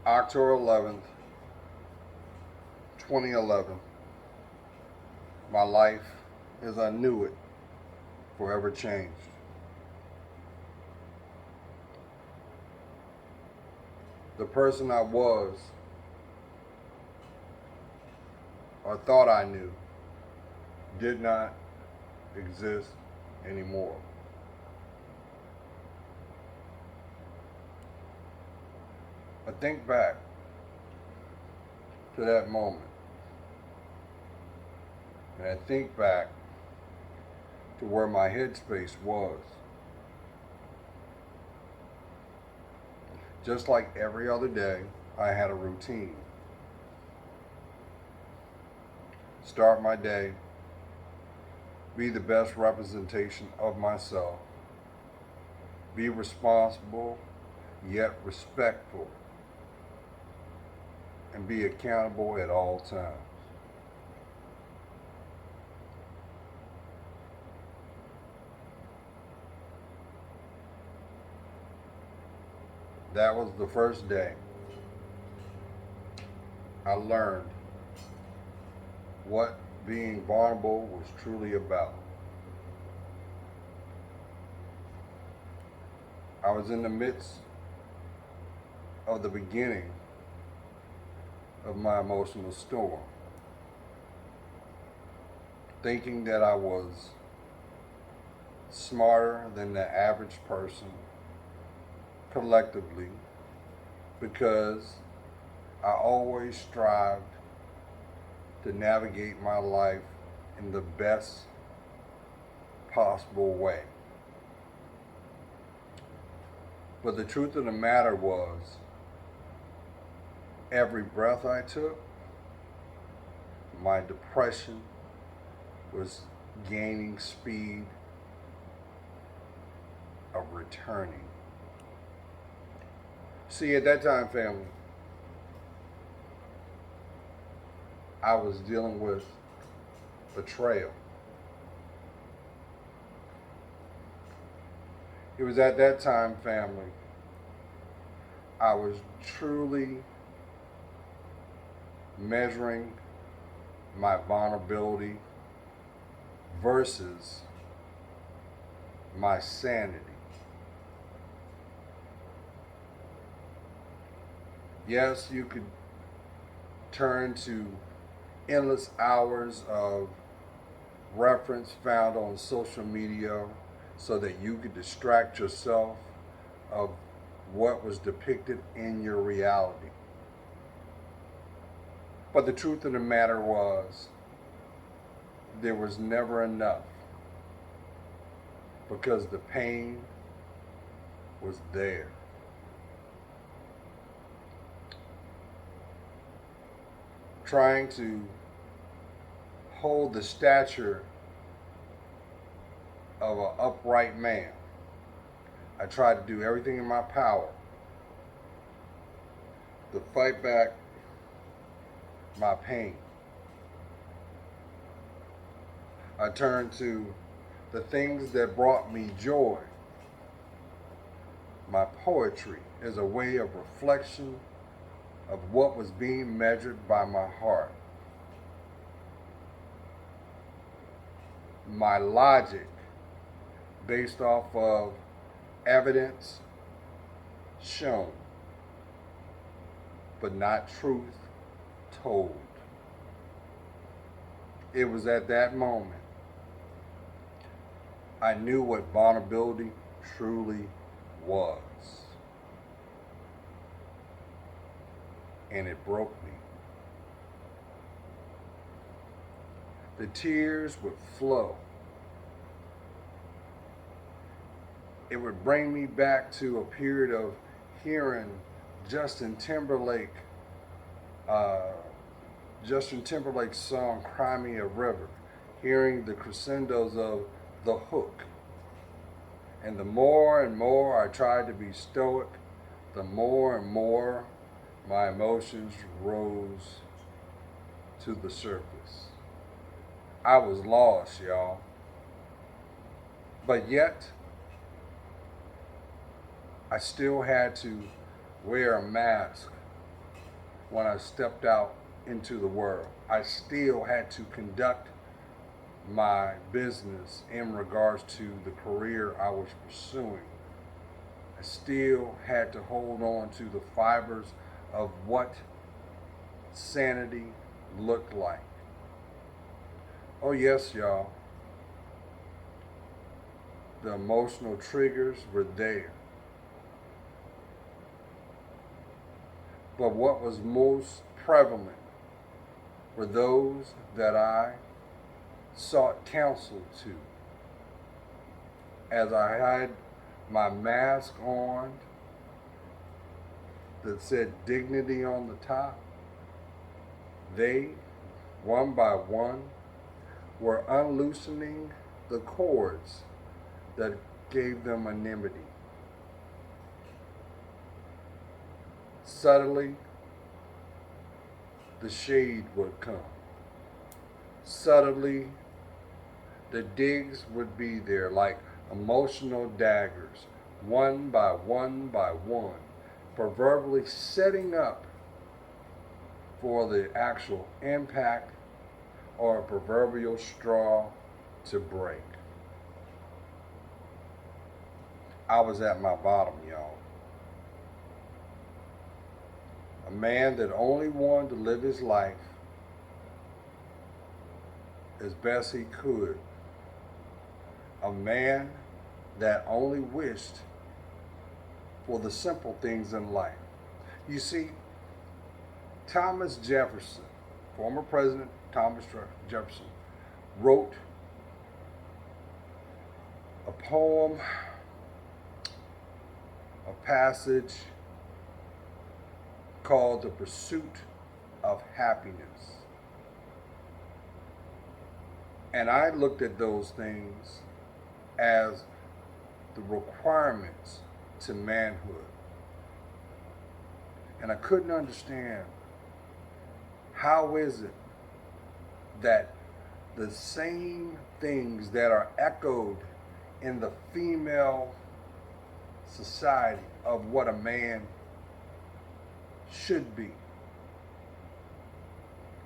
October 11th, 2011. My life, as I knew it, forever changed. The person I was, or thought I knew, did not exist anymore. I think back to that moment, and I think back to where my headspace was. Just like every other day, I had a routine. Start my day, be the best representation of myself, be responsible yet respectful, and be accountable at all times. That was the first day I learned what being vulnerable was truly about. I was in the midst of the beginning of my emotional storm, thinking that I was smarter than the average person collectively because I always strived to navigate my life in the best possible way. But the truth of the matter was, every breath I took, my depression was gaining speed of returning. See, at that time, family, I was dealing with betrayal. It was at that time, family, I was truly measuring my vulnerability versus my sanity. Yes, you could turn to endless hours of reference found on social media so that you could distract yourself of what was depicted in your reality. But the truth of the matter was, there was never enough because the pain was there. Trying to hold the stature of an upright man, I tried to do everything in my power to fight back my pain. I turned to the things that brought me joy, my poetry, as a way of reflection of what was being measured by my heart. My logic, based off of evidence shown, but not truth told. It was at that moment I knew what vulnerability truly was. And it broke me. The tears would flow. It would bring me back to a period of hearing Justin Timberlake, uh, Justin Timberlake's song "Cry Me a River," hearing the crescendos of the hook. And the more and more I tried to be stoic, the more and more my emotions rose to the surface. I was lost, y'all. But yet, I still had to wear a mask when I stepped out into the world. I still had to conduct my business in regards to the career I was pursuing. I still had to hold on to the fibers of what sanity looked like. Oh, yes, y'all. The emotional triggers were there. But what was most prevalent were those that I sought counsel to. As I had my mask on that said dignity on the top, they, one by one, were unloosening the cords that gave them anonymity. Subtly, the shade would come. Subtly, the digs would be there like emotional daggers, one by one, proverbially setting up for the actual impact or a proverbial straw to break. I was at my bottom, y'all. A man that only wanted to live his life as best he could. A man that only wished for the simple things in life. You see, Thomas Jefferson, former President Thomas Jefferson, wrote a poem, a passage called The Pursuit of Happiness. And I looked at those things as the requirements to manhood. And I couldn't understand how is it that the same things that are echoed in the female society of what a man should be,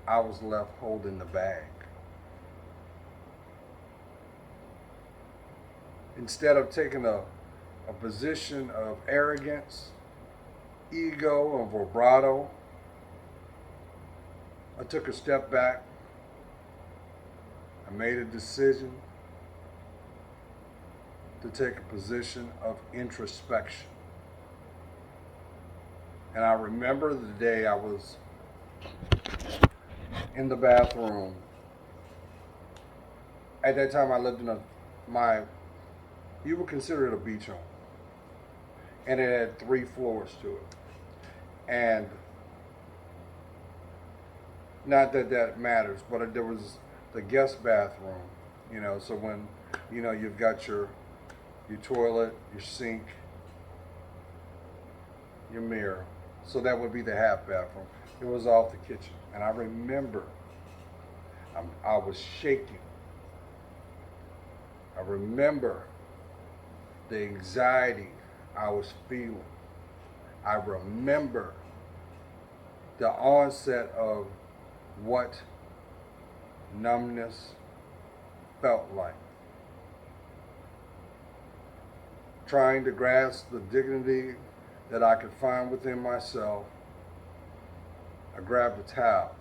I was left holding the bag. Instead of taking a position of arrogance, ego, and vibrato, I took a step back. I made a decision to take a position of introspection. And I remember the day I was in the bathroom. At that time, I lived in you would consider it a beach home. And it had 3 floors to it. And not that that matters, but there was the guest bathroom, so when, you've got your toilet, your sink, your mirror. So that would be the half bathroom. It was off the kitchen. And I remember I was shaking. I remember the anxiety I was feeling. I remember the onset of what numbness felt like. Trying to grasp the dignity that I could find within myself, I grabbed a towel,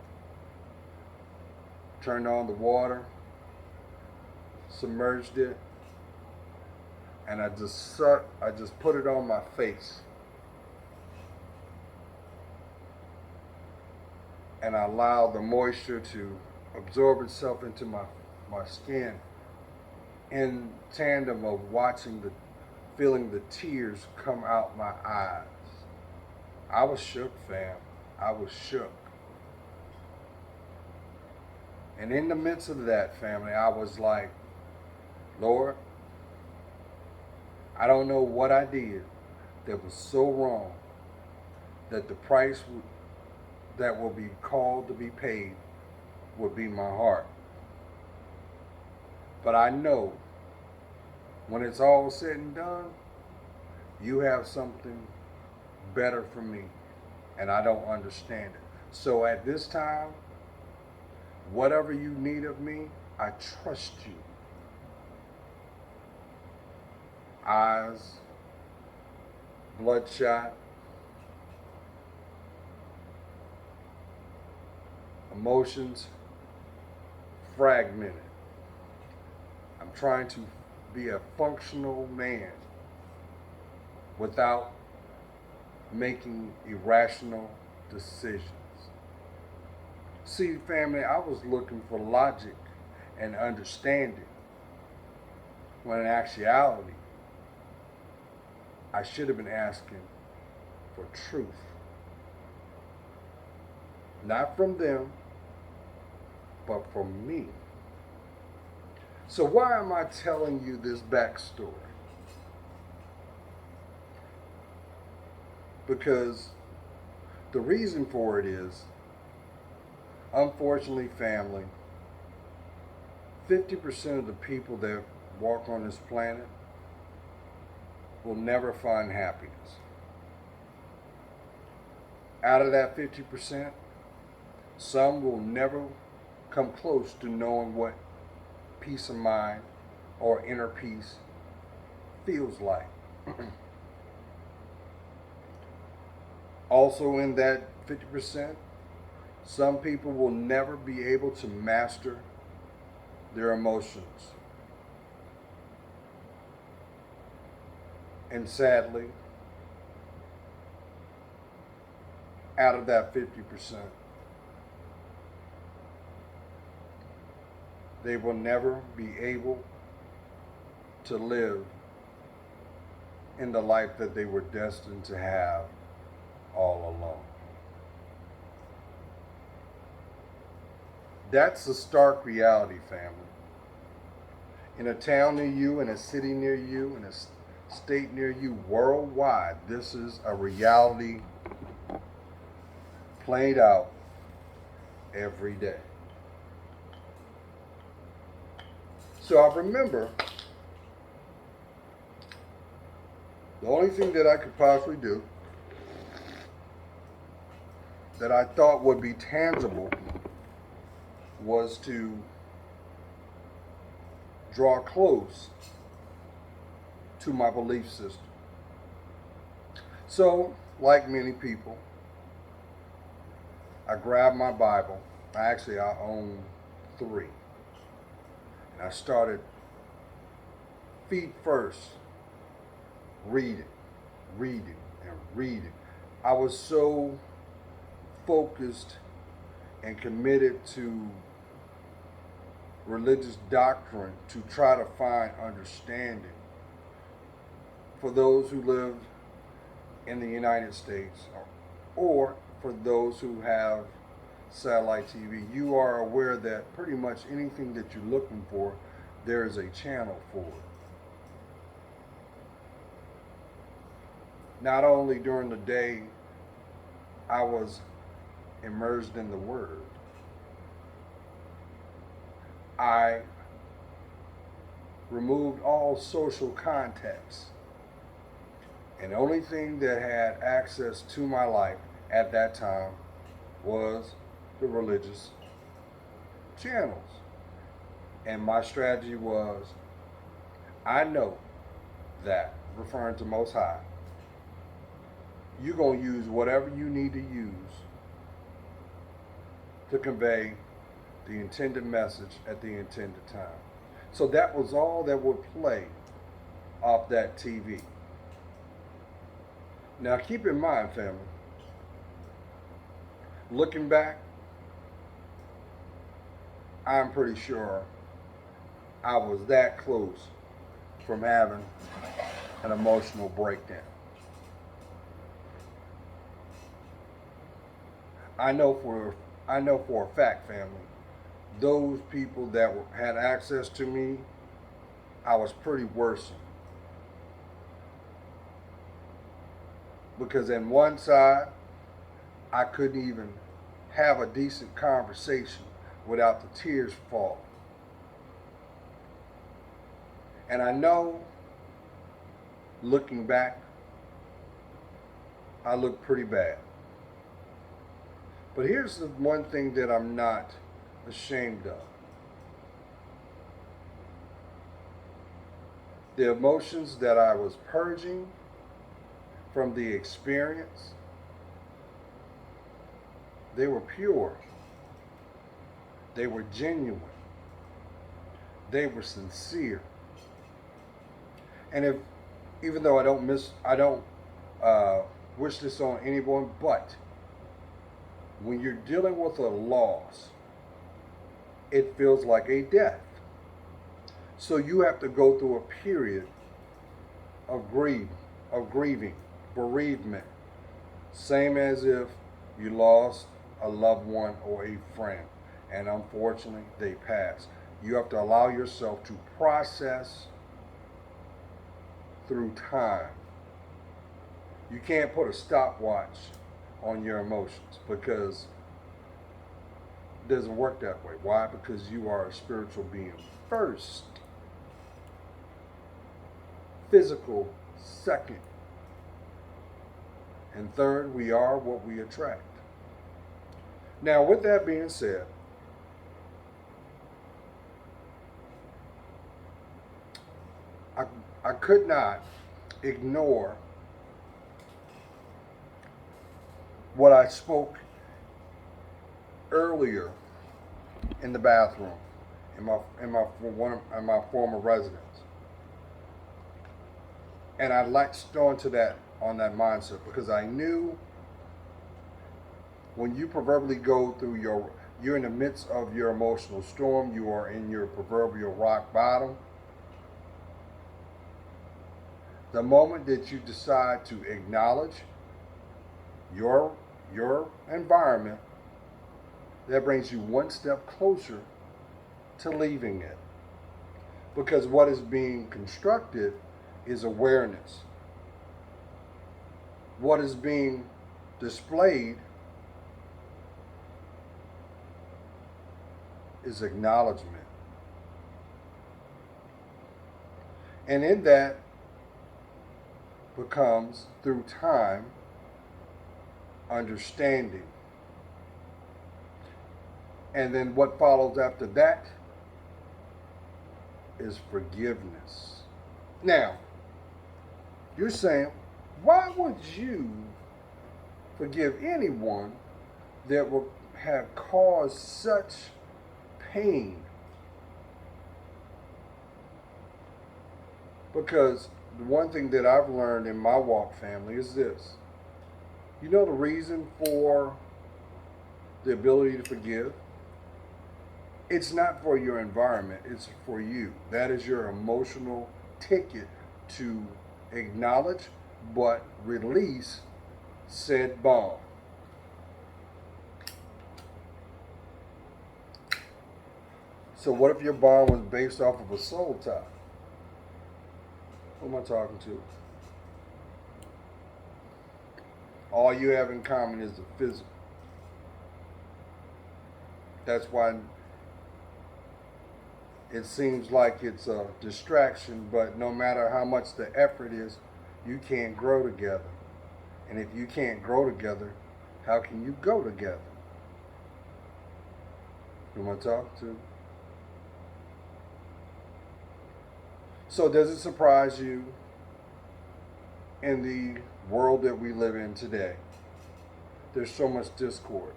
turned on the water, submerged it, and I just put it on my face. And I allowed the moisture to absorb itself into my skin in tandem of feeling the tears come out my eyes. I was shook, fam. I was shook. And in the midst of that, family, I was like, Lord, I don't know what I did that was so wrong that the price that will be called to be paid would be my heart. But I know when it's all said and done, you have something better for me, and I don't understand it. So at this time, whatever you need of me, I trust you. Eyes bloodshot, emotions fragmented. I'm trying to be a functional man without making irrational decisions. See, family, I was looking for logic and understanding when in actuality, I should have been asking for truth. Not from them, but from me. So why am I telling you this backstory? Because the reason for it is, unfortunately, family, 50% of the people that walk on this planet will never find happiness. Out of that 50%, some will never come close to knowing what peace of mind or inner peace feels like. Also, in that 50%, some people will never be able to master their emotions. And sadly, out of that 50%, they will never be able to live in the life that they were destined to have all along. That's the stark reality, family. In a town near you, in a city near you, in a state near you, worldwide, this is a reality played out every day. So I remember the only thing that I could possibly do that I thought would be tangible was to draw close to my belief system. So, like many people, I grabbed my Bible. I own 3. And I started feet first, reading, and reading. I was so focused and committed to religious doctrine to try to find understanding for those who live in the United States or for those who have satellite TV. You are aware that pretty much anything that you're looking for, there is a channel for it. Not only during the day, I was immersed in the Word. I removed all social contacts. And the only thing that had access to my life at that time was the religious channels. And my strategy was, I know that, referring to Most High, you're going to use whatever you need to use to convey the intended message at the intended time. So that was all that would play off that TV. Now keep in mind, family, looking back, I'm pretty sure I was that close from having an emotional breakdown. I know for a fact, family, those people that had access to me, I was pretty worrisome. Because on one side, I couldn't even have a decent conversation without the tears falling. And I know, looking back, I look pretty bad. But here's the one thing that I'm not ashamed of. The emotions that I was purging from the experience, they were pure. They were genuine. They were sincere. And if, even though I don't wish this on anyone, but when you're dealing with a loss, it feels like a death. So you have to go through a period of grieving, bereavement, same as if you lost a loved one or a friend, and unfortunately they pass. You have to allow yourself to process through time. You can't put a stopwatch on your emotions because it doesn't work that way. Why? Because you are a spiritual being first, physical second, and third, we are what we attract. Now, with that being said, I could not ignore what I spoke earlier in the bathroom in my former residence, and I latched onto that on that mindset because I knew when you proverbially go through you're in the midst of your emotional storm, you are in your proverbial rock bottom. The moment that you decide to acknowledge your environment, that brings you one step closer to leaving it. Because what is being constructed is awareness. What is being displayed is acknowledgement. And in that becomes, through time, understanding. And then what follows after that is forgiveness. Now, you're saying, why would you forgive anyone that would have caused such pain? Because the one thing that I've learned in my walk family is this. You know the reason for the ability to forgive? It's not for your environment, it's for you. That is your emotional ticket to acknowledge but release said bomb. So what if your bond was based off of a soul tie? Who am I talking to? All you have in common is the physical. That's why it seems like it's a distraction, but no matter how much the effort is, you can't grow together. And if you can't grow together, how can you go together? Who am I talking to? So does it surprise you in the world that we live in today, there's so much discord?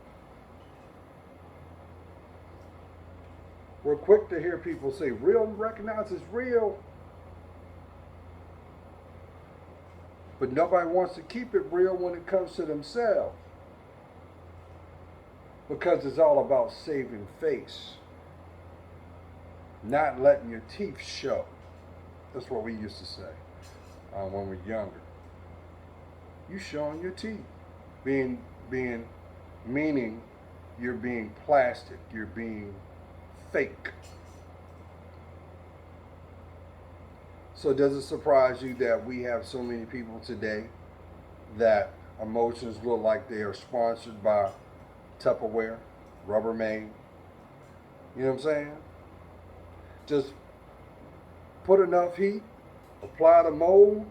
We're quick to hear people say, real recognizes real. But nobody wants to keep it real when it comes to themselves. Because it's all about saving face. Not letting your teeth show. That's what we used to say when we were younger. You showing your teeth. Meaning you're being plastic. You're being fake. So does it surprise you that we have so many people today that emotions look like they are sponsored by Tupperware, Rubbermaid? You know what I'm saying? Just put enough heat, apply the mold,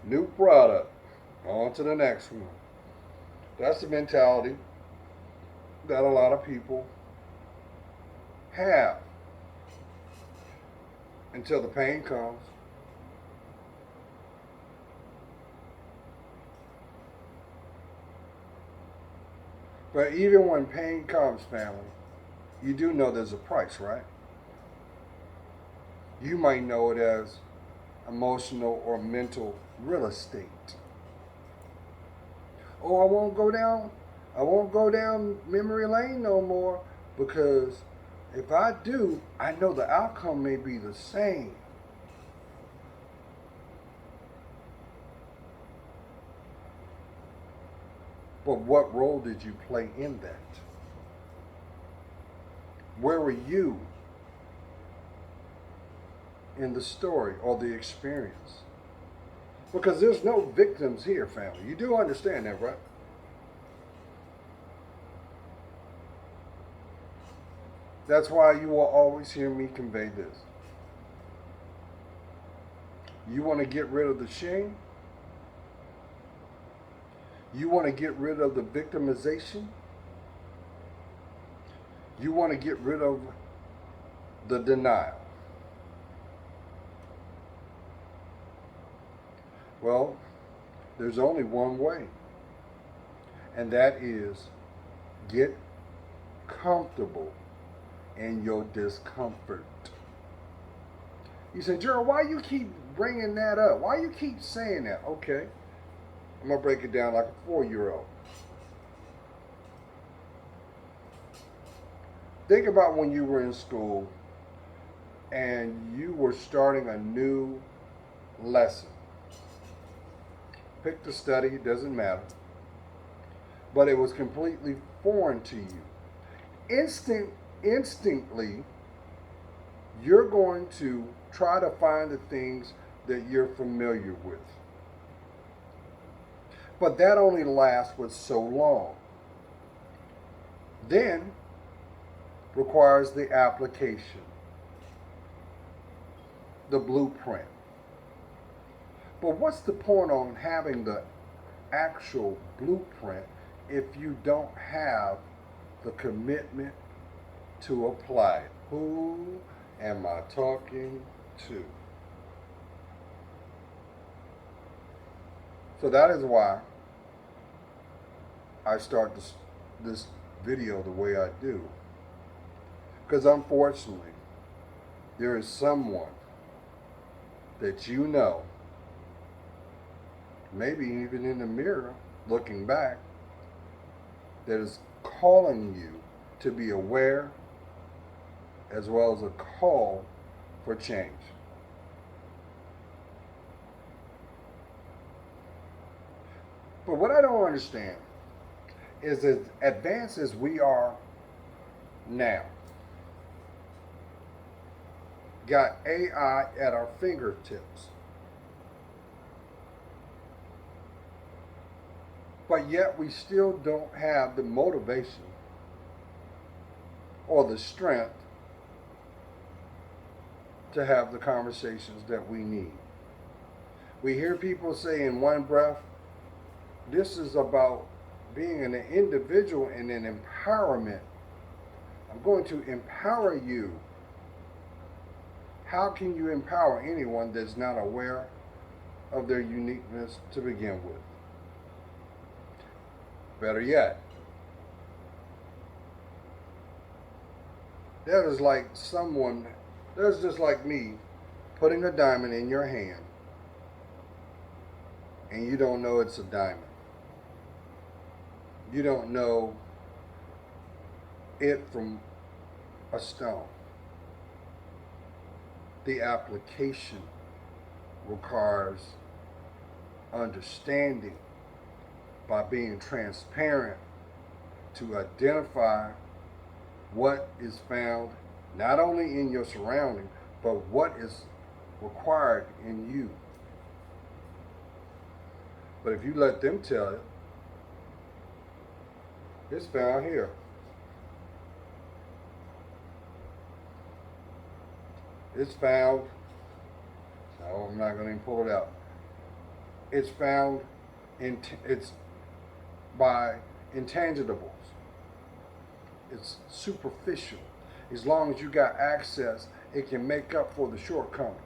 new product, on to the next one. That's the mentality. that a lot of people have until the pain comes. But even when pain comes, family, you do know there's a price, right? You might know it as emotional or mental real estate. Oh, I won't go down memory lane no more because if I do, I know the outcome may be the same. But what role did you play in that? Where were you in the story or the experience? Because there's no victims here, family. You do understand that, right? That's why you will always hear me convey this. You want to get rid of the shame? You want to get rid of the victimization? You want to get rid of the denial? Well, there's only one way, and that is get comfortable in your discomfort. You say, Gerald, why you keep bringing that up? Why you keep saying that? Okay, I'm going to break it down like a 4-year-old. Think about when you were in school and you were starting a new lesson. Pick the study, it doesn't matter. But it was completely foreign to you. Instinctly, you're going to try to find the things that you're familiar with. But that only lasts for so long. Then requires the application, the blueprint. But what's the point on having the actual blueprint if you don't have the commitment to apply it? Who am I talking to? So that is why I start this video the way I do. Because unfortunately, there is someone that you know, maybe even in the mirror, looking back, that is calling you to be aware as well as a call for change. But what I don't understand is as advanced as we are now, got AI at our fingertips. But yet we still don't have the motivation or the strength to have the conversations that we need. We hear people say in one breath, this is about being an individual and an empowerment. I'm going to empower you. How can you empower anyone that's not aware of their uniqueness to begin with? Better yet, that is like someone, that's just like me putting a diamond in your hand and you don't know it's a diamond. You don't know it from a stone. The application requires understanding by being transparent to identify what is found not only in your surrounding, but what is required in you. But if you let them tell it, it's found here. It's found, no, I'm not going to even pull it out. It's found it's by intangibles. It's superficial. As long as you got access, it can make up for the shortcomings.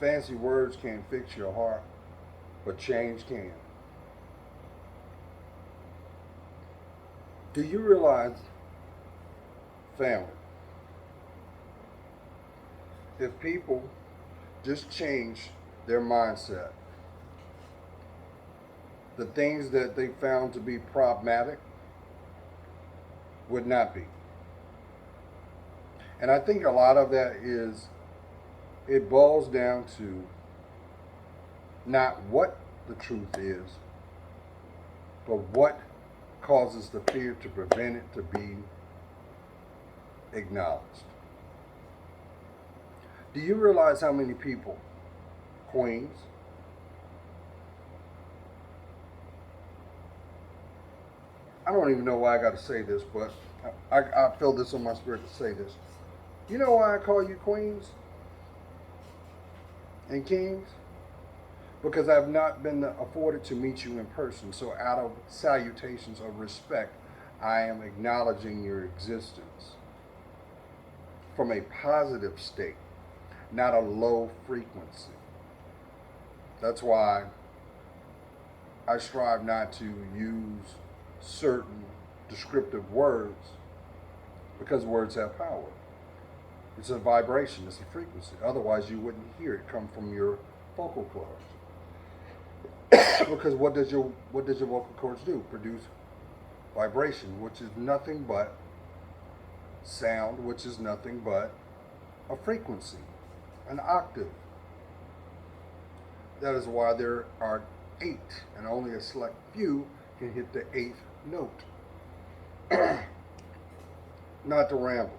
Fancy words can't fix your heart, but change can. Do you realize, family, if people just change their mindset, the things that they found to be problematic would not be. And I think a lot of that is, it boils down to not what the truth is, but what causes the fear to prevent it to be acknowledged. Do you realize how many people, queens, I don't even know why I got to say this, but I feel this on my spirit to say this. You know why I call you queens and kings? Because I've not been afforded to meet you in person. So out of salutations of respect, I am acknowledging your existence from a positive state, not a low frequency. That's why I strive not to use certain descriptive words, because words have power. It's a vibration, it's a frequency. Otherwise, you wouldn't hear it come from your vocal cords. Because what does your vocal cords do? Produce vibration, which is nothing but sound, which is nothing but a frequency, an octave. That is why there are 8, and only a select few can hit the 8th note. Not to ramble.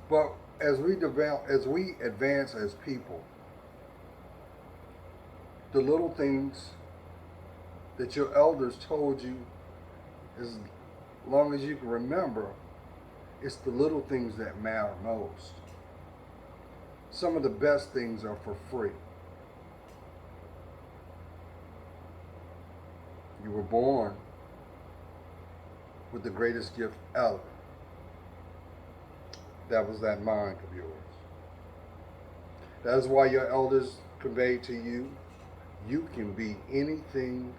But as we advance as people, the little things that your elders told you, as long as you can remember, it's the little things that matter most. Some of the best things are for free. You were born with the greatest gift ever. That was that mind of yours. That is why your elders conveyed to you, you can be anything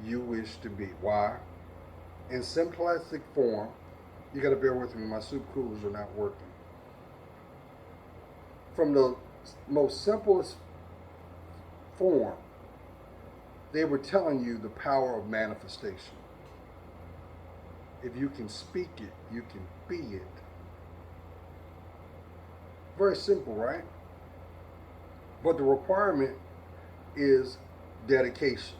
you wish to be. Why? In simplistic form, you gotta bear with me, my soup coolers are not working. From the most simplest form, they were telling you the power of manifestation. If you can speak it, you can be it. Very simple, right? But the requirement is dedication.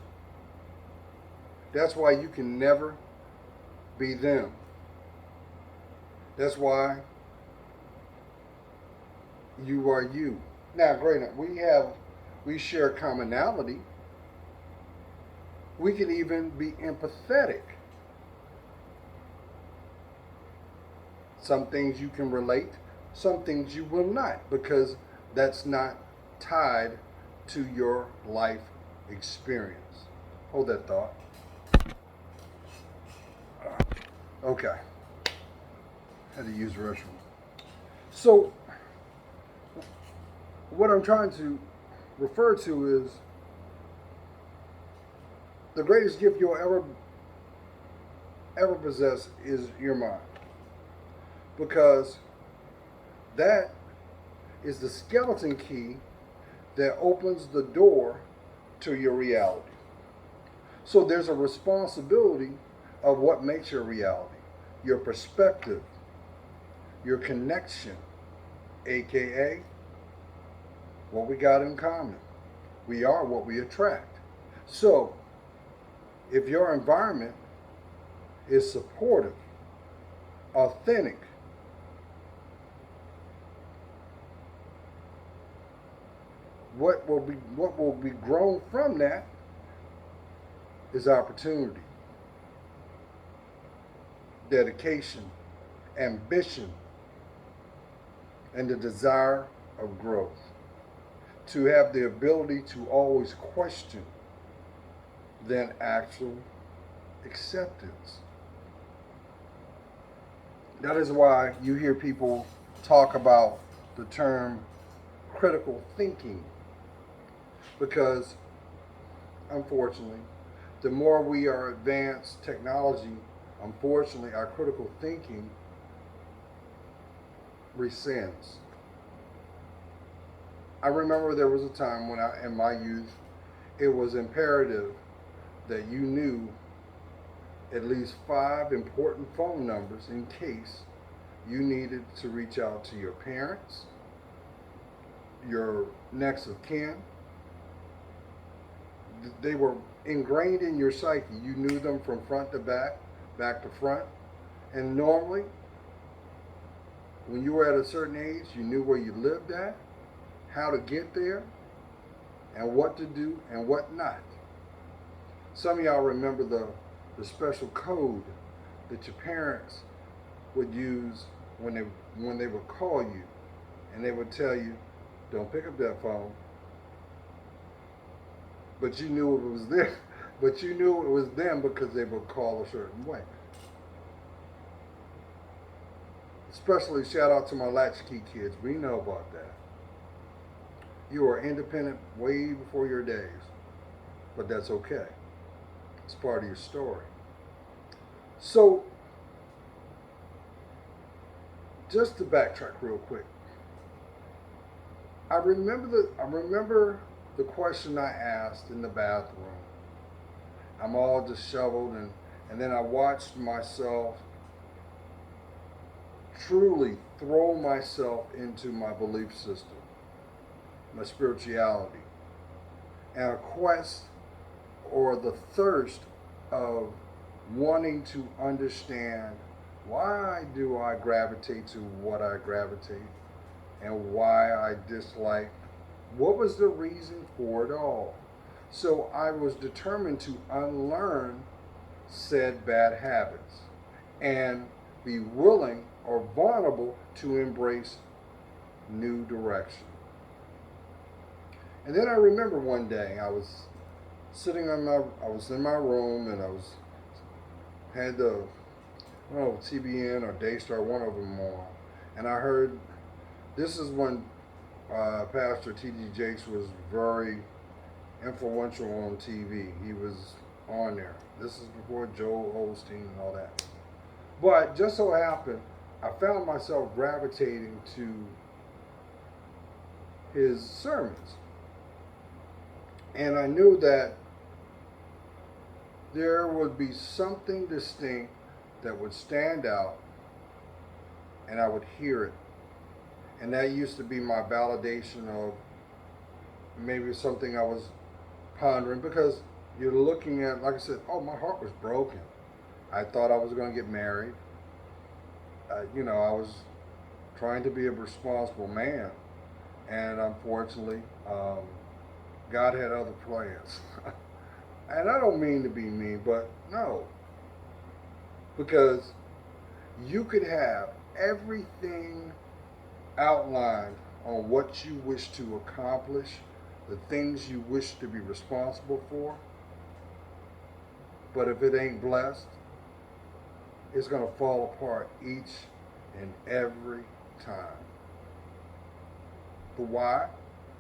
That's why you can never be them. That's why you are you. Now, granted, we share commonality. We can even be empathetic. Some things you can relate, some things you will not, because that's not tied to your life experience. Hold that thought. Okay. Had to use the restroom. So, what I'm trying to refer to is the greatest gift you'll ever possess is your mind. Because that is the skeleton key that opens the door to your reality. So there's a responsibility of what makes your reality, your perspective, your connection, aka what we got in common. We are what we attract. So if your environment is supportive, authentic, what will be grown from that is opportunity, dedication, ambition, and the desire of growth, to have the ability to always question than actual acceptance. That is why you hear people talk about the term critical thinking, because unfortunately, the more we are advanced technology, unfortunately, our critical thinking rescinds. I remember there was a time when in my youth, it was imperative that you knew at least 5 important phone numbers in case you needed to reach out to your parents, your next of kin. They were ingrained in your psyche. You knew them from front to back, back to front. And normally, when you were at a certain age, you knew where you lived at, how to get there, and what to do and what not. Some of y'all remember the special code that your parents would use when they would call you, and they would tell you, don't pick up that phone. But you knew it was them. But you knew it was them because they would call a certain way. Especially shout out to my latchkey kids. We know about that. You are independent way before your days. But that's okay. It's part of your story. So, just to backtrack real quick. I remember the question I asked in the bathroom. I'm all disheveled, and then I watched myself truly throw myself into my belief system, my spirituality, and a quest or the thirst of wanting to understand, why do I gravitate to what I gravitate, and why I dislike. What was the reason for it all? So I was determined to unlearn said bad habits and be willing or vulnerable to embrace new direction. And then I remember one day I was I was in my room, and had the, I don't know, TBN or Daystar, one of them on, and I heard, this is when Pastor T.D. Jakes was very influential on TV. He was on there. This is before Joel Osteen and all that. But just so happened, I found myself gravitating to his sermons. And I knew that there would be something distinct that would stand out, and I would hear it. And that used to be my validation of maybe something I was pondering, because you're looking at, like I said, oh, my heart was broken. I thought I was going to get married. I was trying to be a responsible man. And unfortunately, God had other plans. And I don't mean to be mean, but no. Because you could have everything outlined on what you wish to accomplish, the things you wish to be responsible for, but if it ain't blessed, it's going to fall apart each and every time. But why?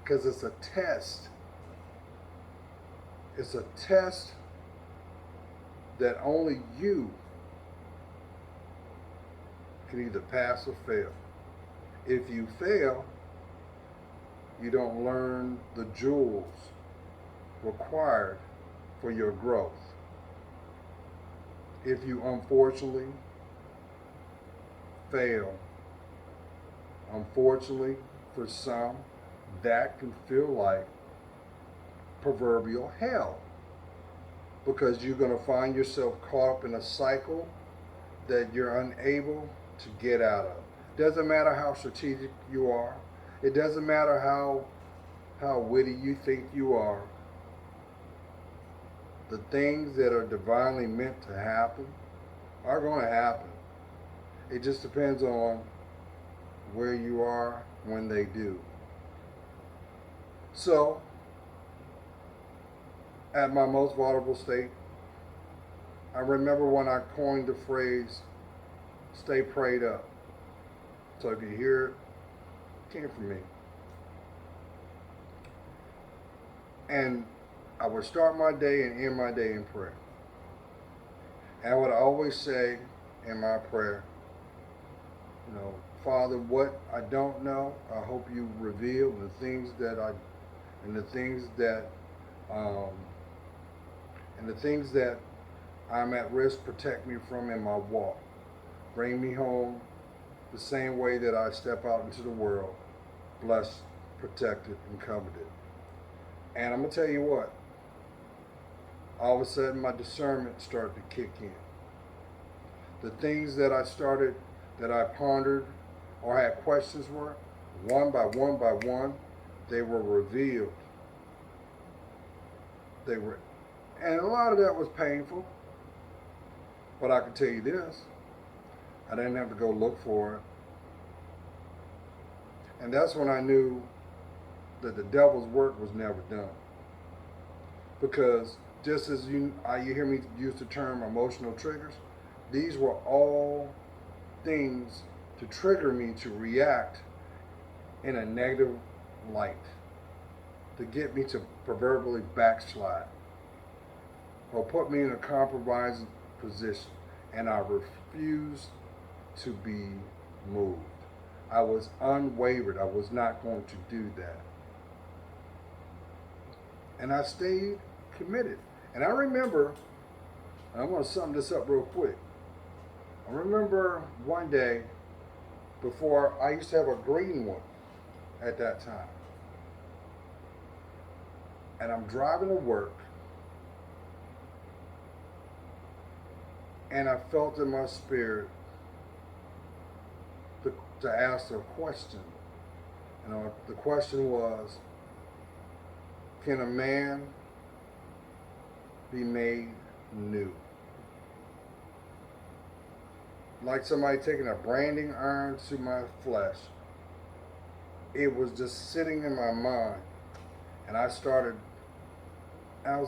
Because it's a test. It's a test that only you can either pass or fail. If you fail, you don't learn the jewels required for your growth. If you unfortunately fail, unfortunately for some, that can feel like proverbial hell, because you're going to find yourself caught up in a cycle that you're unable to get out of. Doesn't matter how strategic you are. It doesn't matter how witty you think you are. The things that are divinely meant to happen are going to happen. It just depends on where you are when they do. So, at my most vulnerable state, I remember when I coined the phrase, stay prayed up. So if you hear it, it came from me. And I would start my day and end my day in prayer. And I would always say in my prayer, Father, what I don't know, I hope you reveal the things that um, and the things that I'm at risk, protect me from in my walk. Bring me home the same way that I step out into the world, blessed, protected, and coveted. And I'm going to tell you what, all of a sudden my discernment started to kick in. The things that I pondered or had questions were, one by one, they were revealed. And a lot of that was painful, but I can tell you this, I didn't have to go look for it. And that's when I knew that the devil's work was never done. Because just as you hear me use the term emotional triggers, these were all things to trigger me to react in a negative light, to get me to proverbially backslide or put me in a compromising position. And I refused to be moved. I was unwavered. I was not going to do that. And I stayed committed. And I remember, and I want to sum this up real quick. I remember one day before, I used to have a green one at that time. And I'm driving to work. And I felt in my spirit to ask a question. The question was, can a man be made new? Like somebody taking a branding iron to my flesh. It was just sitting in my mind. And I was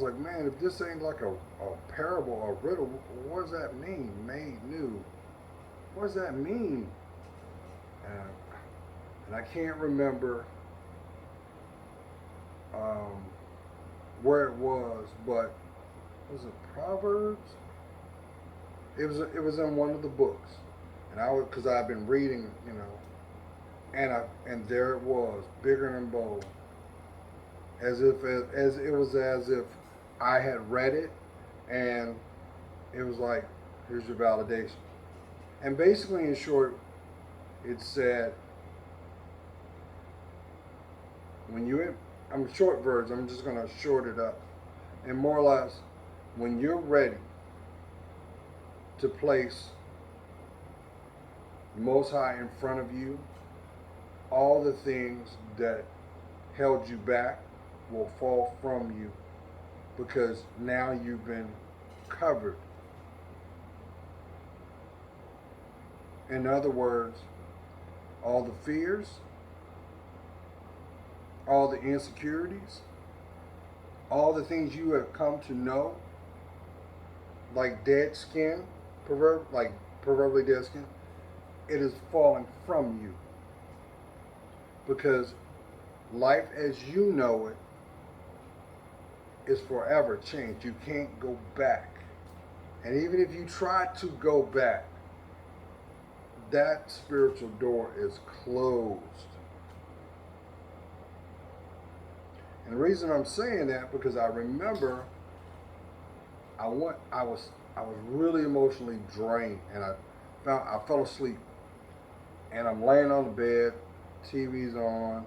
like, man, if this ain't like a parable, a riddle, what does that mean? Made new. What does that mean? And I can't remember where it was, but was it Proverbs? It was in one of the books, and because I've been reading, and there it was, bigger and bold, as if I had read it, and it was like, here's your validation. And basically, in short, it said, I'm short version, I'm just going to short it up. And more or less, when you're ready to place the Most High in front of you, all the things that held you back will fall from you, because now you've been covered. In other words, all the fears, all the insecurities, all the things you have come to know, like dead skin, proverbially dead skin, it is falling from you. Because life as you know it is forever changed. You can't go back. And even if you try to go back, that spiritual door is closed. And the reason I'm saying that, because I remember I was really emotionally drained, and I fell asleep, and I'm laying on the bed, TV's on,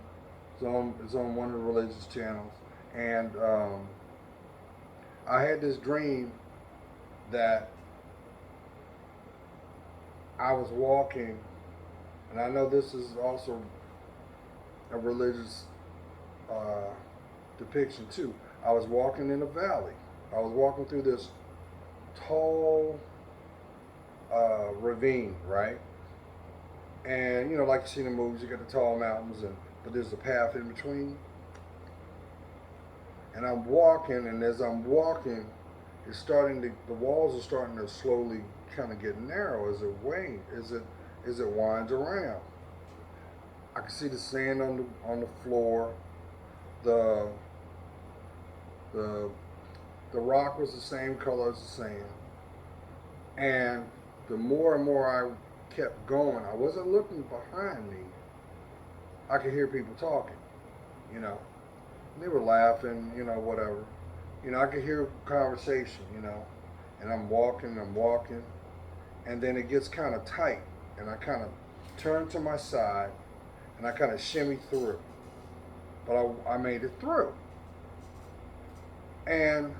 it's on one of the religious channels, and I had this dream that I was walking, and I know this is also a religious depiction too. I was walking in a valley. I was walking through this tall ravine, right? And you know, like you see in the movies, you got the tall mountains, but there's a path in between. And I'm walking, and as I'm walking, the walls are starting to slowly kind of get narrow as it winds around. I can see the sand on the floor. The the the rock was the same color as the sand. And the more and more I kept going, I wasn't looking behind me. I could hear people talking, you know. They were laughing, you know, whatever. You know, I could hear conversation, you know. And I'm walking, and then it gets kind of tight, and I kind of turn to my side, and I kind of shimmy through. But I made it through. And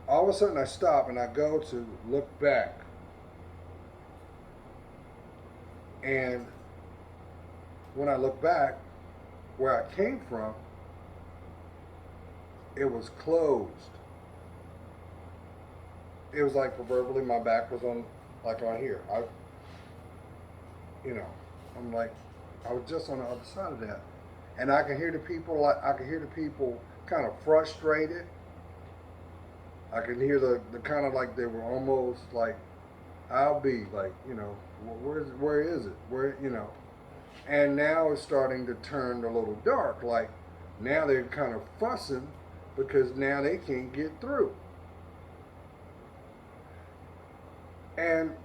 all of a sudden I stop and I go to look back. And when I look back, where I came from, it was closed. It was like proverbially my back was on here. You know, I'm like, I was just on the other side of that. And I could hear the people, kind of frustrated. I could hear the kind of like they were almost like, I'll be like, you know, where is it? Where, you know. And now it's starting to turn a little dark. Like now they're kind of fussing because now they can't get through. And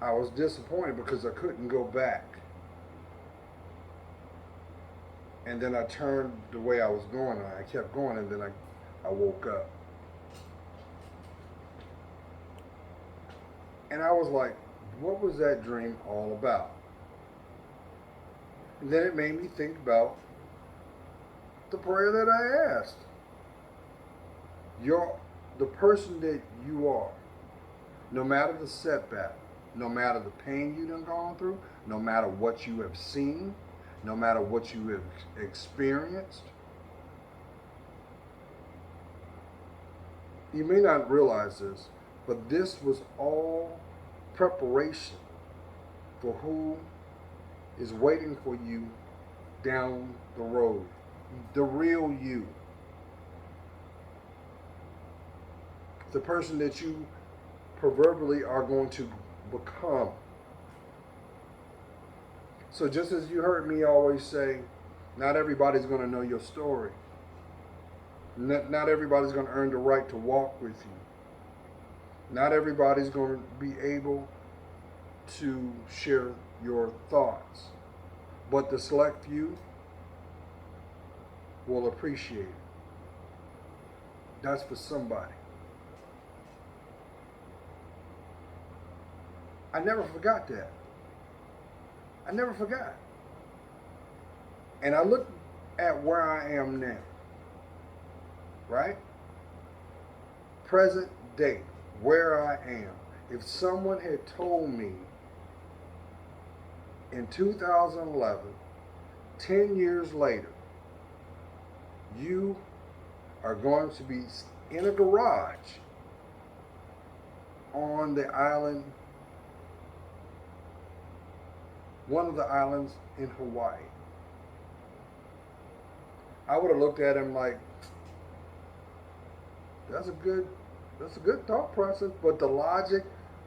I was disappointed because I couldn't go back. And then I turned the way I was going, and I kept going, and then I woke up. And I was like, what was that dream all about? And then it made me think about the prayer that I asked. You're the person that you are, no matter the setback, no matter the pain you done gone through, no matter what you have seen, no matter what you have experienced. You may not realize this, but this was all preparation for who is waiting for you down the road. The real you. The person that you proverbially are going to become. So just as you heard me always say, not everybody's going to know your story. Not everybody's going to earn the right to walk with you. Not everybody's going to be able to share your thoughts. But the select few will appreciate it. That's for somebody. I never forgot that. I never forgot. And I look at where I am now. Right? Present date, where I am. If someone had told me in 2011, 10 years later, you are going to be in a garage on the island, one of the islands in Hawaii, I would have looked at him like, that's a good thought process, but the logic,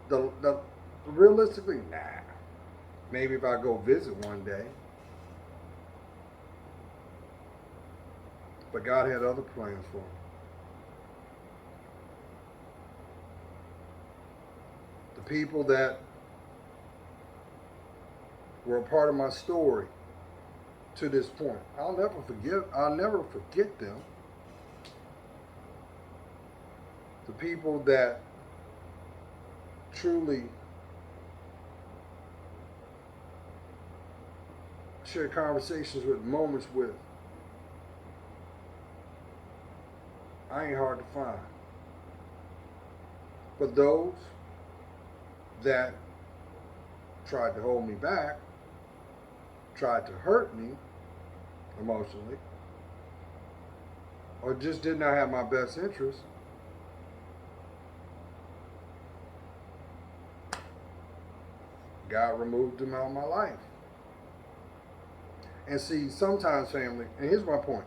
the realistically, nah. Maybe if I go visit one day. But God had other plans for me. The people that were a part of my story to this point, I'll never forget them. The people that truly share conversations with, moments with, I ain't hard to find. But those that tried to hold me back, tried to hurt me emotionally, or just did not have my best interest, God removed him out of my life. And see, sometimes, family, and here's my point,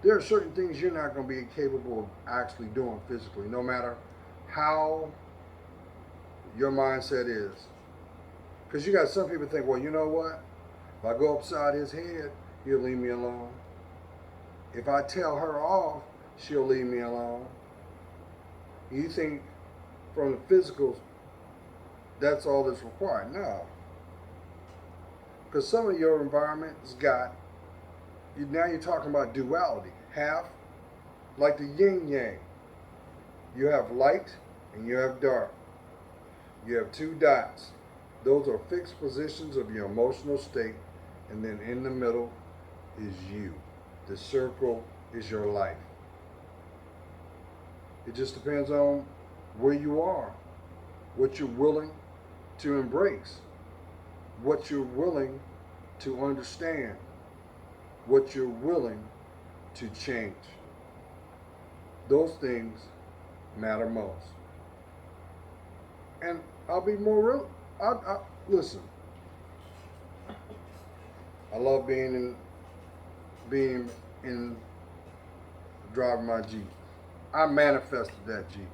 there are certain things you're not going to be capable of actually doing physically, no matter how your mindset is. Because you got some people think, well, you know what? If I go upside his head, he'll leave me alone. If I tell her off, she'll leave me alone. You think from the physical, that's all that's required? No. Because some of your environment's got, now you're talking about duality. Half, like the yin yang. You have light and you have dark. You have two dots. Those are fixed positions of your emotional state. And then in the middle is you. The circle is your life. It just depends on where you are, what you're willing to embrace, what you're willing to understand, what you're willing to change. Those things matter most. And I'll be more real. Listen, I love being in driving my Jeep. I manifested that Jeep.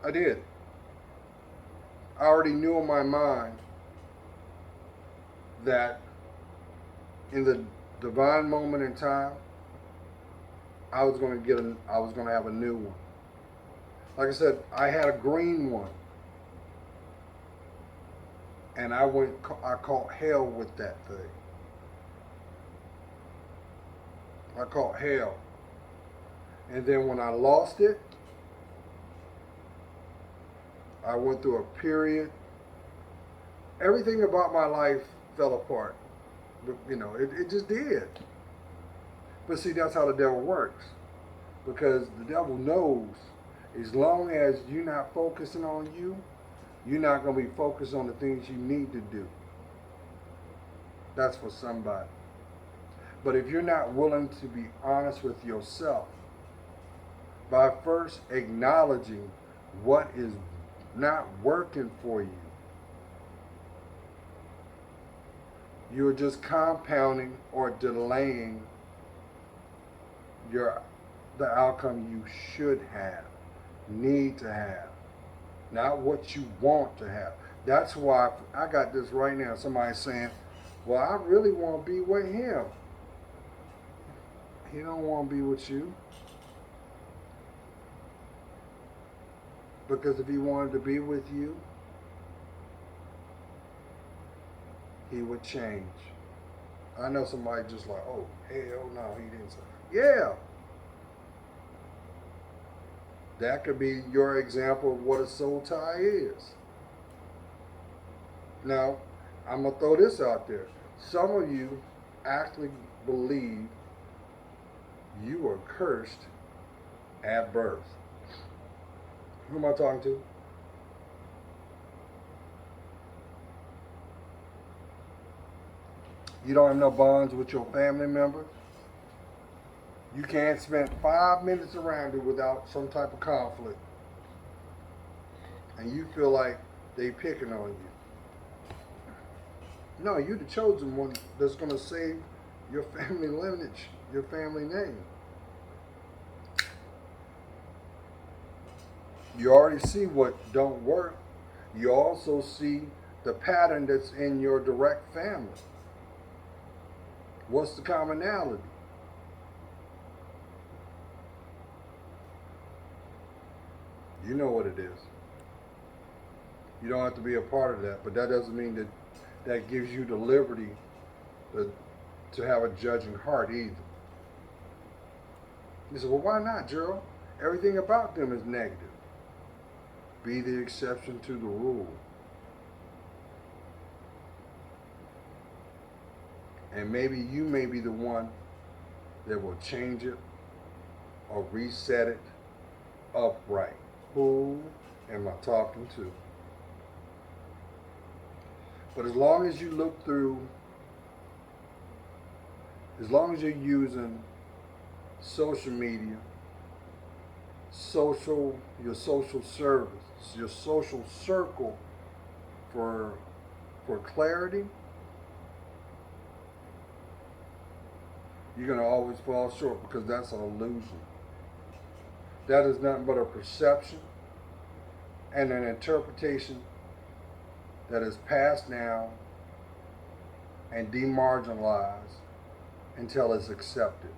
I did. I already knew in my mind that in the divine moment in time, I was going to have a new one. Like I said, I had a green one, and I caught hell with that thing. I caught hell. And then when I lost it, I went through a period. Everything about my life fell apart. But, it just did. But see, that's how the devil works. Because the devil knows as long as you're not focusing on you, you're not going to be focused on the things you need to do. That's for somebody. But if you're not willing to be honest with yourself, by first acknowledging what is not working for you, you're just compounding or delaying the outcome you should have, need to have, not what you want to have. That's why I got this right now. Somebody saying, well, I really want to be with him. He don't want to be with you. Because if he wanted to be with you, he would change. I know somebody just like, oh, hell no, he didn't say. Yeah. That could be your example of what a soul tie is. Now, I'm going to throw this out there. Some of you actually believe you were cursed at birth. Who am I talking to? You don't have no bonds with your family members. You can't spend 5 minutes around it without some type of conflict. And you feel like they picking on you. No, you're the chosen one that's going to save your family lineage, your family name. You already see what don't work. You also see the pattern that's in your direct family. What's the commonality? You know what it is. You don't have to be a part of that, but that doesn't mean that gives you the liberty to have a judging heart either. You say, well, why not, Gerald? Everything about them is negative. Be the exception to the rule. And maybe you may be the one that will change it or reset it upright. Who am I talking to? But as long as you look through, as long as you're using social media, your social your social circle for clarity, you're going to always fall short, because that's an illusion. That is nothing but a perception and an interpretation that is passed down and demarginalized until it's accepted.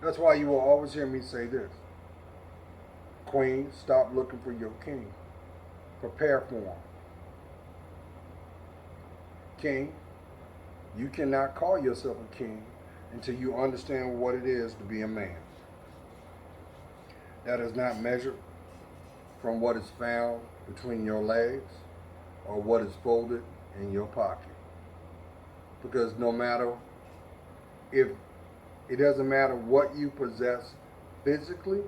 That's why you will always hear me say this: Queen, stop looking for your king. Prepare for him. King, you cannot call yourself a king until you understand what it is to be a man. That is not measured from what is found between your legs or what is folded in your pocket. Because no matter if it doesn't matter what you possess physically,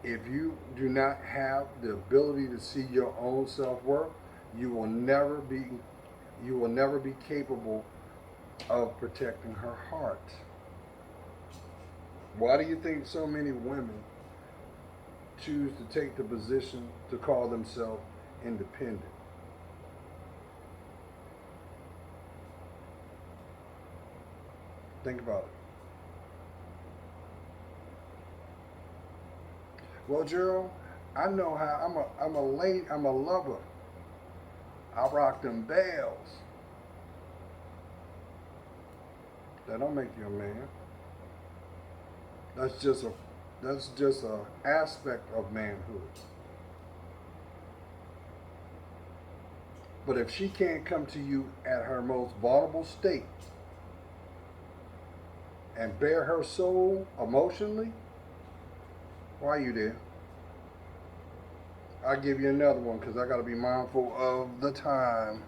if you do not have the ability to see your own self-worth, you will never be capable of protecting her heart. Why do you think so many women choose to take the position to call themselves independent? Think about it. Well, Gerald, I know how. I'm a lover. I rock them bells. That don't make you a man. That's just a aspect of manhood. But if she can't come to you at her most vulnerable state and bare her soul emotionally, why are you there? I'll give you another one, because I got to be mindful of the time.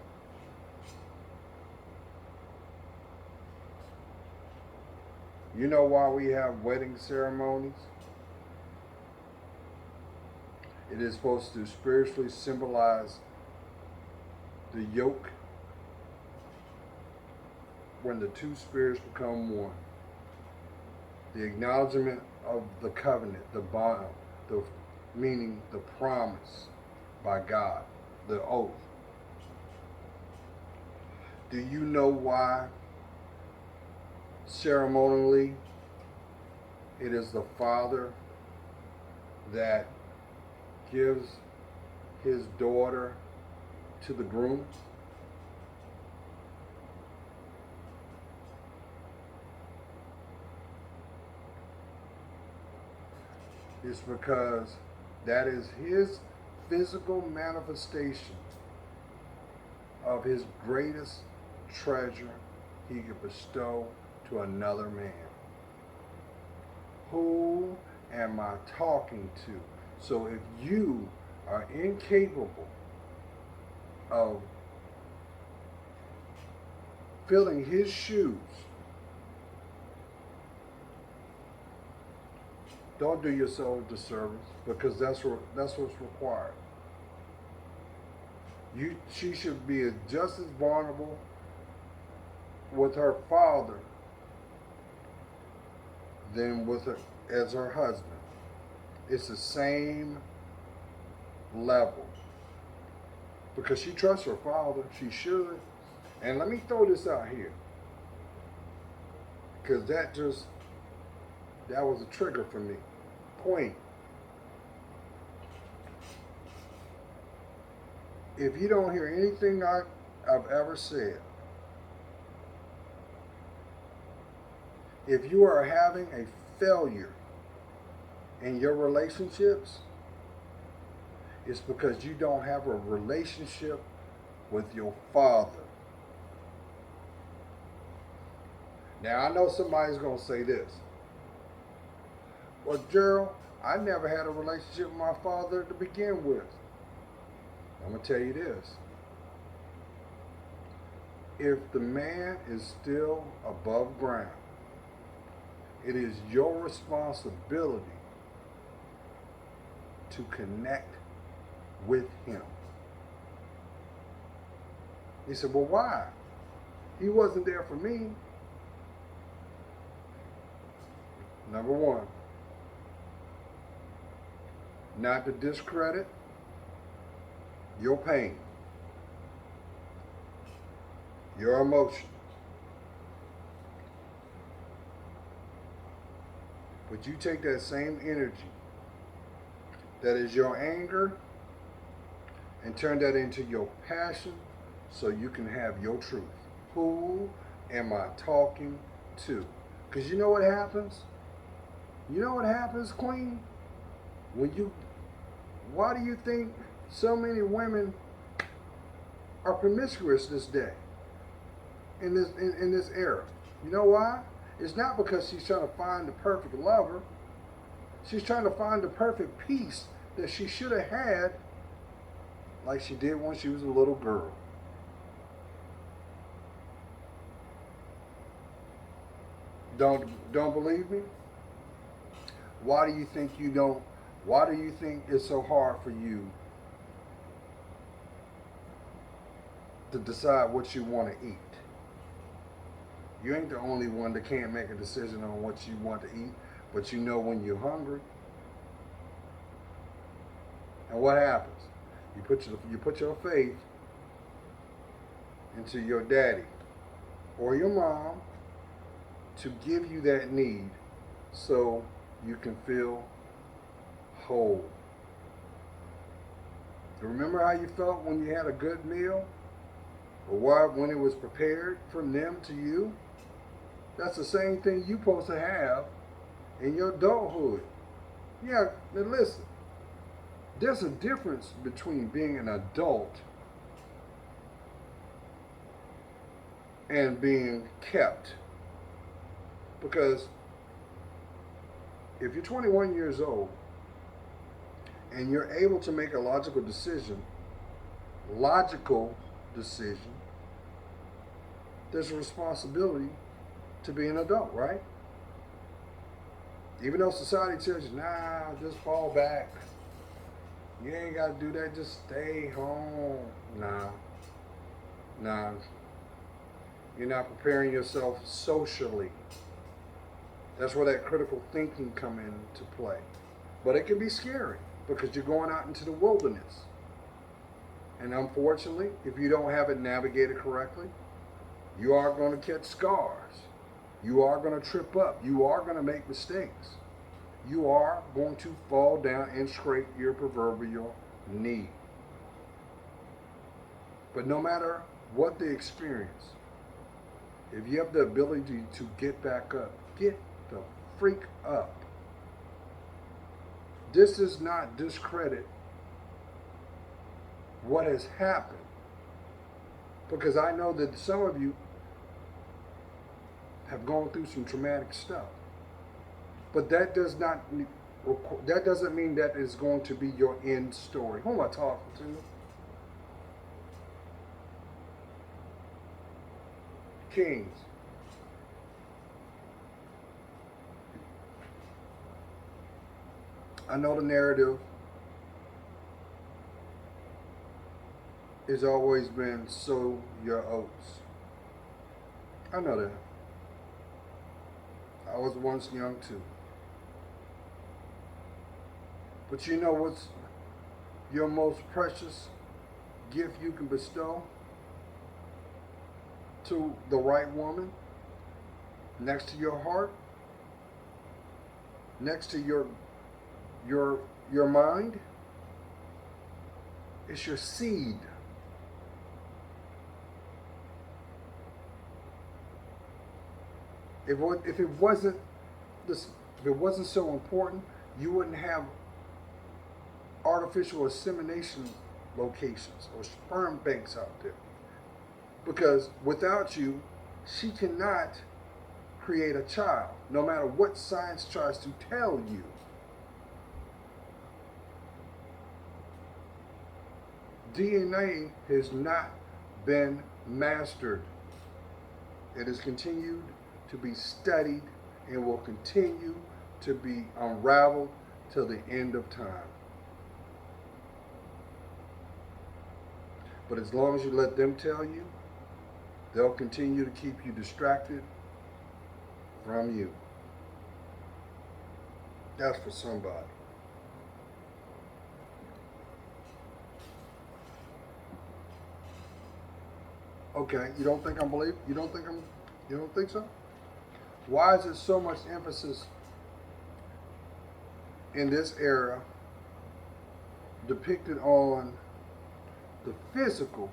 You know why we have wedding ceremonies? It is supposed to spiritually symbolize the yoke when the two spirits become one. The acknowledgement of the covenant, the bond, meaning the promise by God, the oath. Do you know why ceremonially it is the father that gives his daughter to the groom? It's because that is his physical manifestation of his greatest treasure he could bestow to another man. Who am I talking to? So if you are incapable of filling his shoes, don't do yourself a disservice, because that's what's required. She should be just as vulnerable with her father than as her husband. It's the same level, because she trusts her father. She should. And let me throw this out here, because that was a trigger for me. Point. If you don't hear anything I've ever said, if you are having a failure in your relationships, it's because you don't have a relationship with your father. Now, I know somebody's going to say this: well, Gerald, I never had a relationship with my father to begin with. I'm going to tell you this. If the man is still above ground, it is your responsibility to connect with him. He said, well, why? He wasn't there for me. Number one, not to discredit your pain, your emotion, but you take that same energy that is your anger and turn that into your passion so you can have your truth. Who am I talking to? Because you know what happens? You know what happens, Queen? When you, why do you think so many women are promiscuous this day, in this era? You know why? It's not because she's trying to find the perfect lover. She's trying to find the perfect piece that she should have had like she did when she was a little girl. Don't believe me? Why do you think you don't? Why do you think it's so hard for you to decide what you want to eat? You ain't the only one that can't make a decision on what you want to eat, but you know when you're hungry. And what happens? You put your faith into your daddy or your mom to give you that need so you can feel whole. Remember how you felt when you had a good meal? Or why when it was prepared from them to you? That's the same thing you're supposed to have in your adulthood. Yeah, now listen. There's a difference between being an adult and being kept. Because if you're 21 years old and you're able to make a logical decision, there's a responsibility to be an adult, right? Even though society tells you, nah, just fall back. You ain't got to do that, just stay home. Nah. You're not preparing yourself socially. That's where that critical thinking come into play. But it can be scary because you're going out into the wilderness. And unfortunately, if you don't have it navigated correctly, you are going to catch scars. You are going to trip up. You are going to make mistakes. You are going to fall down and scrape your proverbial knee. But no matter what the experience, if you have the ability to get back up, get the freak up. This does not discredit what has happened. Because I know that some of you have gone through some traumatic stuff. But that doesn't mean that is going to be your end story. Who am I talking to? Kings. I know the narrative has always been sow your oats. I know that. I was once young too. But you know what's your most precious gift you can bestow to the right woman? Next to your heart? Next to your mind? It's your seed. If it wasn't so important, you wouldn't have artificial insemination locations or sperm banks out there. Because without you, she cannot create a child, no matter what science tries to tell you. DNA has not been mastered. It has continued to be studied and will continue to be unraveled till the end of time. But as long as you let them tell you, they'll continue to keep you distracted from you. That's for somebody. Okay, you don't think I'm believe? You don't think I'm? You don't think so? Why is there so much emphasis in this era depicted on the physical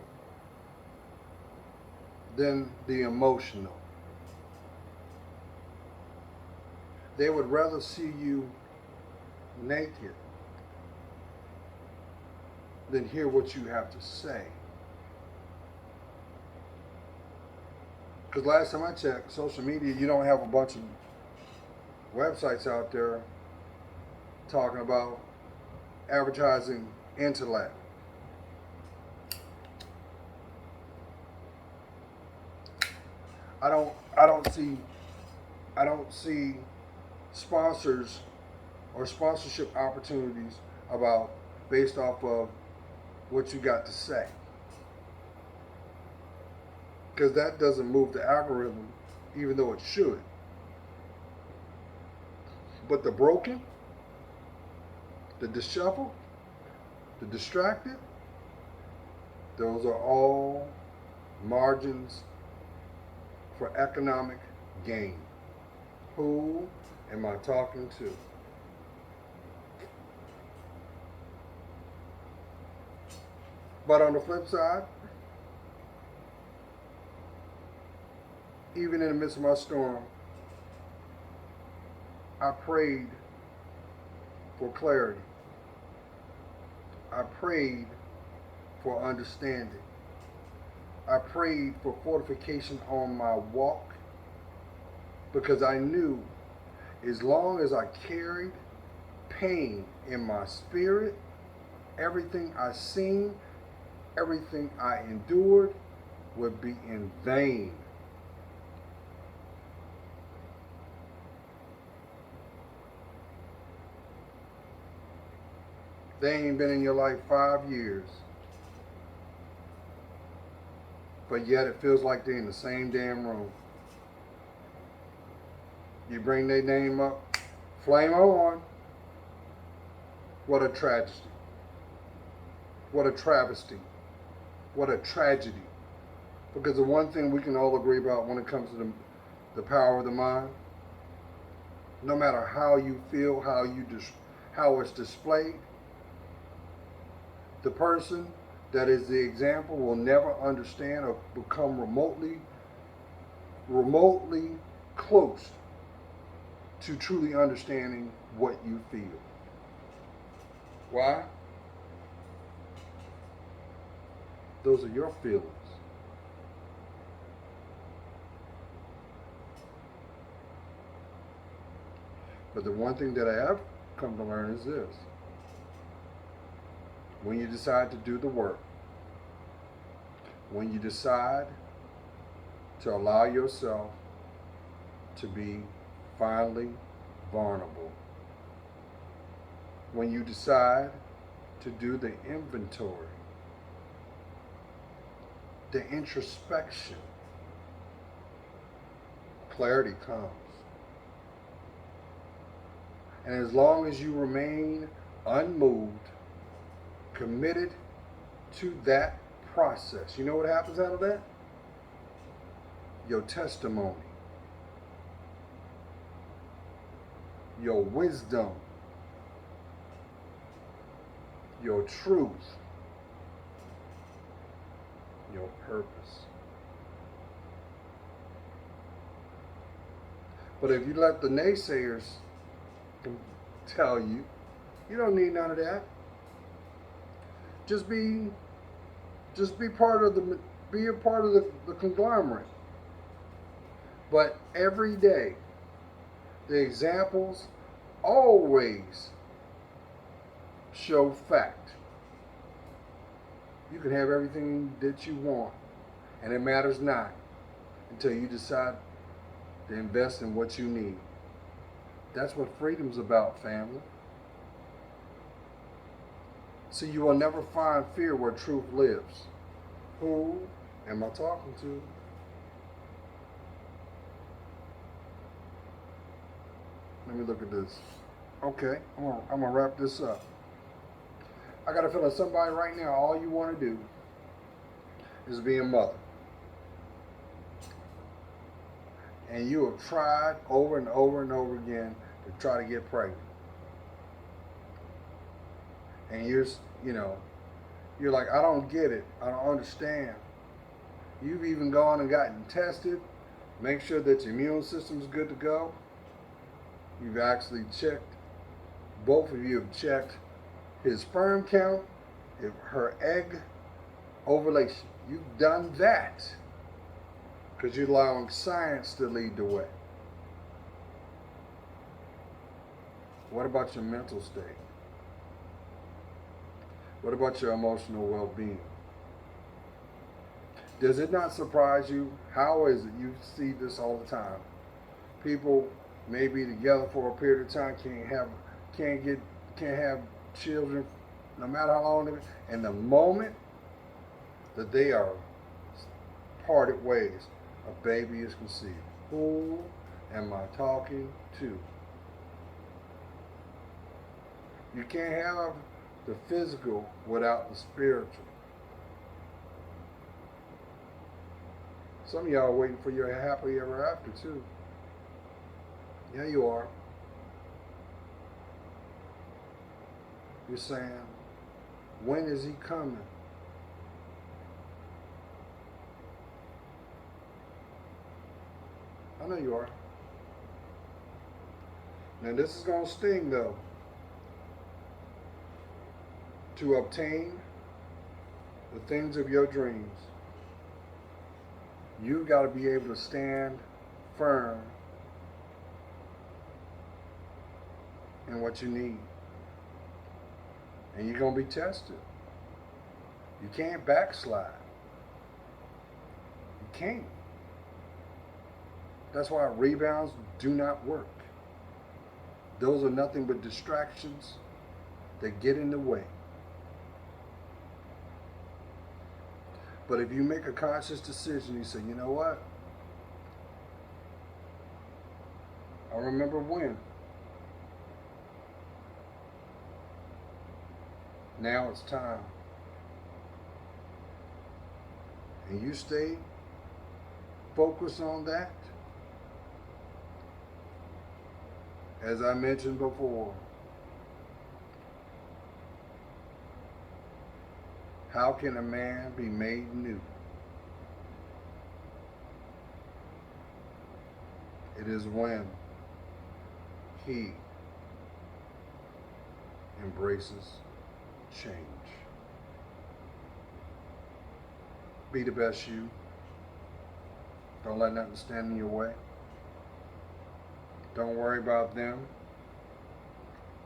than the emotional? They would rather see you naked than hear what you have to say. Because last time I checked, social media, you don't have a bunch of websites out there talking about advertising intellect. I don't see I don't see sponsors or sponsorship opportunities about based off of what you got to say. Because that doesn't move the algorithm, even though it should. But the broken, the disheveled, the distracted, those are all margins for economic gain. Who am I talking to? But on the flip side, even in the midst of my storm, I prayed for clarity. I prayed for understanding. I prayed for fortification on my walk because I knew as long as I carried pain in my spirit, everything I seen, everything I endured would be in vain. They ain't been in your life 5 years, but yet it feels like they're in the same damn room. You bring their name up, flame on. What a tragedy. What a travesty. What a tragedy. Because the one thing we can all agree about when it comes to the power of the mind, no matter how you feel, how it's displayed, the person that is the example will never understand or become remotely close to truly understanding what you feel. Why? Those are your feelings. But the one thing that I have come to learn is this. When you decide to do the work, when you decide to allow yourself to be finally vulnerable, when you decide to do the inventory, the introspection, clarity comes. And as long as you remain unmoved, committed to that process, you know what happens out of that? Your testimony, your wisdom, your truth, your purpose. But if you let the naysayers tell you, you don't need none of that. Just be part of be a part of the conglomerate. But every day, the examples always show fact. You can have everything that you want, and it matters not until you decide to invest in what you need. That's what freedom's about, family. So you will never find fear where truth lives. Who am I talking to? Let me look at this. Okay, I'm gonna wrap this up. I got a feeling somebody right now, all you want to do is be a mother. And you have tried over and over and over again to try to get pregnant. And you know, you're like, I don't get it. I don't understand. You've even gone and gotten tested, make sure that your immune system's good to go. You've actually checked, both of you have checked his sperm count, her egg ovulation. You've done that because you're allowing science to lead the way. What about your mental state? What about your emotional well-being? Does it not surprise you? How is it you see this all the time? People may be together for a period of time, can't have children, no matter how long they. And the moment that they are parted ways, a baby is conceived. Who am I talking to? You can't have the physical without the spiritual. Some of y'all are waiting for your happily ever after too. Yeah, you are. You're saying, when is he coming? I know you are. Now this is going to sting though. To obtain the things of your dreams, you got to be able to stand firm in what you need. And you're going to be tested. You can't backslide. You can't. That's why rebounds do not work. Those are nothing but distractions that get in the way. But if you make a conscious decision, you say, you know what? I remember when. Now it's time. And you stay focused on that. As I mentioned before, how can a man be made new? It is when he embraces change. Be the best you. Don't let nothing stand in your way. Don't worry about them,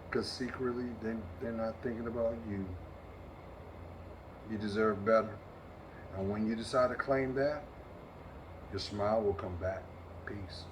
because secretly they're not thinking about you. You deserve better. And when you decide to claim that, your smile will come back. Peace.